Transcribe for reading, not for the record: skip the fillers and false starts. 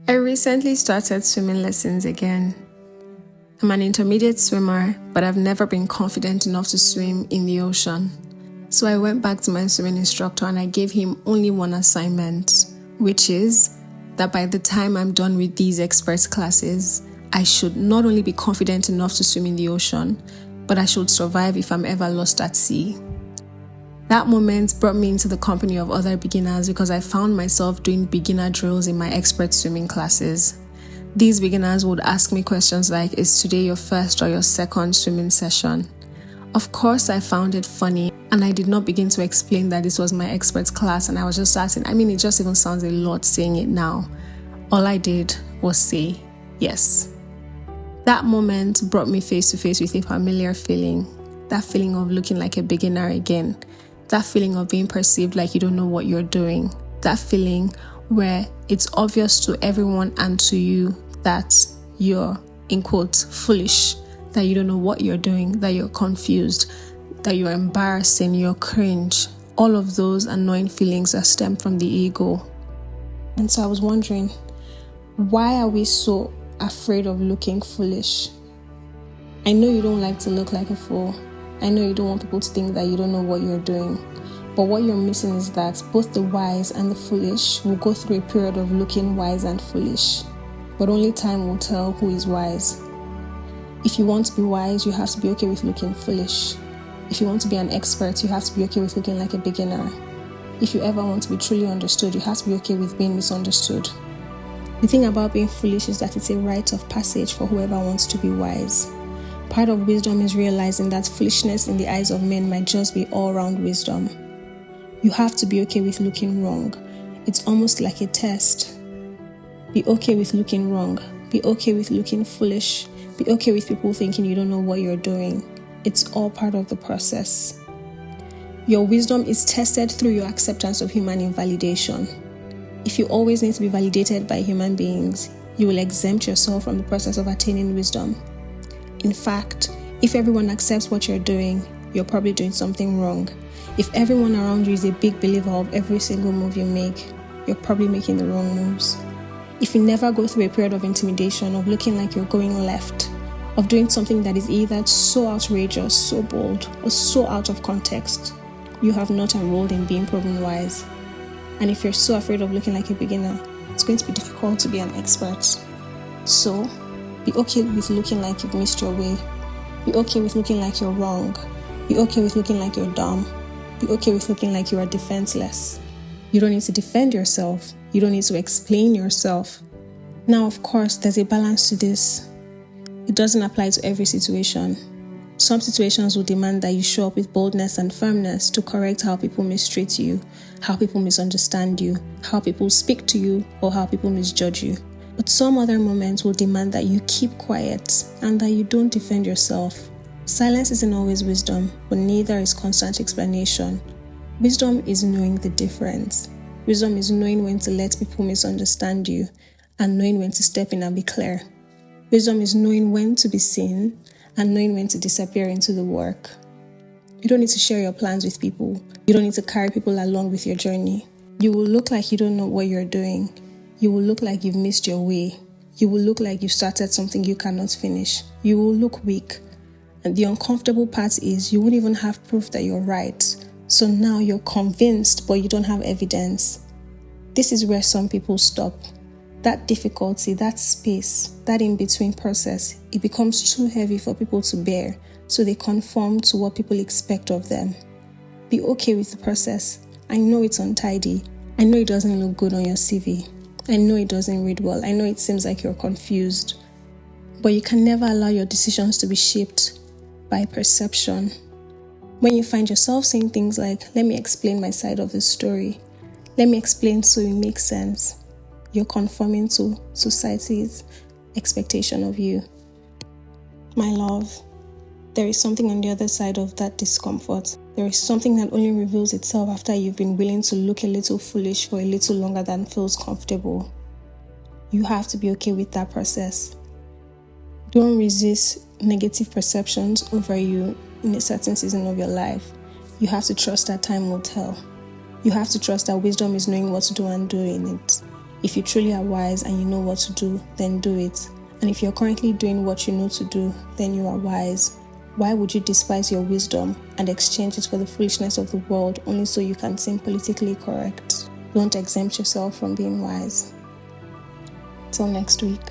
I recently started swimming lessons again. I'm an intermediate swimmer, but I've never been confident enough to swim in the ocean. So I went back to my swimming instructor and I gave him only one assignment, which is that by the time I'm done with these expert classes, I should not only be confident enough to swim in the ocean, but I should survive if I'm ever lost at sea. That moment brought me into the company of other beginners because I found myself doing beginner drills in my expert swimming classes. These beginners would ask me questions like, is today your first or your second swimming session? Of course, I found it funny and I did not begin to explain that this was my expert class and I was just asking, it just even sounds a lot saying it now. All I did was say yes. That moment brought me face to face with a familiar feeling, that feeling of looking like a beginner again, that feeling of being perceived like you don't know what you're doing, that feeling where it's obvious to everyone and to you that you're, in quotes, foolish, that you don't know what you're doing, that you're confused, that you're embarrassing, you're cringe. All of those annoying feelings that stem from the ego. And so I was wondering, why are we so afraid of looking foolish? I know you don't like to look like a fool. I know you don't want people to think that you don't know what you're doing. But what you're missing is that both the wise and the foolish will go through a period of looking wise and foolish. But only time will tell who is wise. If you want to be wise, you have to be okay with looking foolish. If you want to be an expert, you have to be okay with looking like a beginner. If you ever want to be truly understood, you have to be okay with being misunderstood. The thing about being foolish is that it's a rite of passage for whoever wants to be wise. Part of wisdom is realizing that foolishness in the eyes of men might just be all-round wisdom. You have to be okay with looking wrong. It's almost like a test. Be okay with looking wrong. Be okay with looking foolish. Be okay with people thinking you don't know what you're doing. It's all part of the process. Your wisdom is tested through your acceptance of human invalidation. If you always need to be validated by human beings, you will exempt yourself from the process of attaining wisdom. In fact, if everyone accepts what you're doing, you're probably doing something wrong. If everyone around you is a big believer of every single move you make, you're probably making the wrong moves. If you never go through a period of intimidation, of looking like you're going left, of doing something that is either so outrageous, so bold, or so out of context, you have not enrolled in being proven wise. And if you're so afraid of looking like a beginner, it's going to be difficult to be an expert. So, be okay with looking like you've missed your way. Be okay with looking like you're wrong. Be okay with looking like you're dumb. Be okay with looking like you are defenseless. You don't need to defend yourself. You don't need to explain yourself. Now, of course, there's a balance to this. It doesn't apply to every situation. Some situations will demand that you show up with boldness and firmness to correct how people mistreat you, how people misunderstand you, how people speak to you, or how people misjudge you. But some other moments will demand that you keep quiet and that you don't defend yourself. Silence isn't always wisdom, but neither is constant explanation. Wisdom is knowing the difference. Wisdom is knowing when to let people misunderstand you and knowing when to step in and be clear. Wisdom is knowing when to be seen and knowing when to disappear into the work. You don't need to share your plans with people. You don't need to carry people along with your journey. You will look like you don't know what you're doing. You will look like you've missed your way. You will look like you started something you cannot finish. You will look weak. And the uncomfortable part is you won't even have proof that you're right. So now you're convinced, but you don't have evidence. This is where some people stop. That difficulty, that space, that in-between process, it becomes too heavy for people to bear, so they conform to what people expect of them. Be okay with the process. I know it's untidy. I know it doesn't look good on your CV. I know it doesn't read well. I know it seems like you're confused. But you can never allow your decisions to be shaped by perception. When you find yourself saying things like, let me explain my side of the story, let me explain so it makes sense, you're conforming to society's expectation of you. My love, there is something on the other side of that discomfort. There is something that only reveals itself after you've been willing to look a little foolish for a little longer than feels comfortable. You have to be okay with that process. Don't resist negative perceptions over you in a certain season of your life. You have to trust that time will tell. You have to trust that wisdom is knowing what to do and doing it. If you truly are wise and you know what to do, then do it. And if you're currently doing what you know to do, then you are wise. Why would you despise your wisdom and exchange it for the foolishness of the world only so you can seem politically correct? Don't exempt yourself from being wise. Till next week.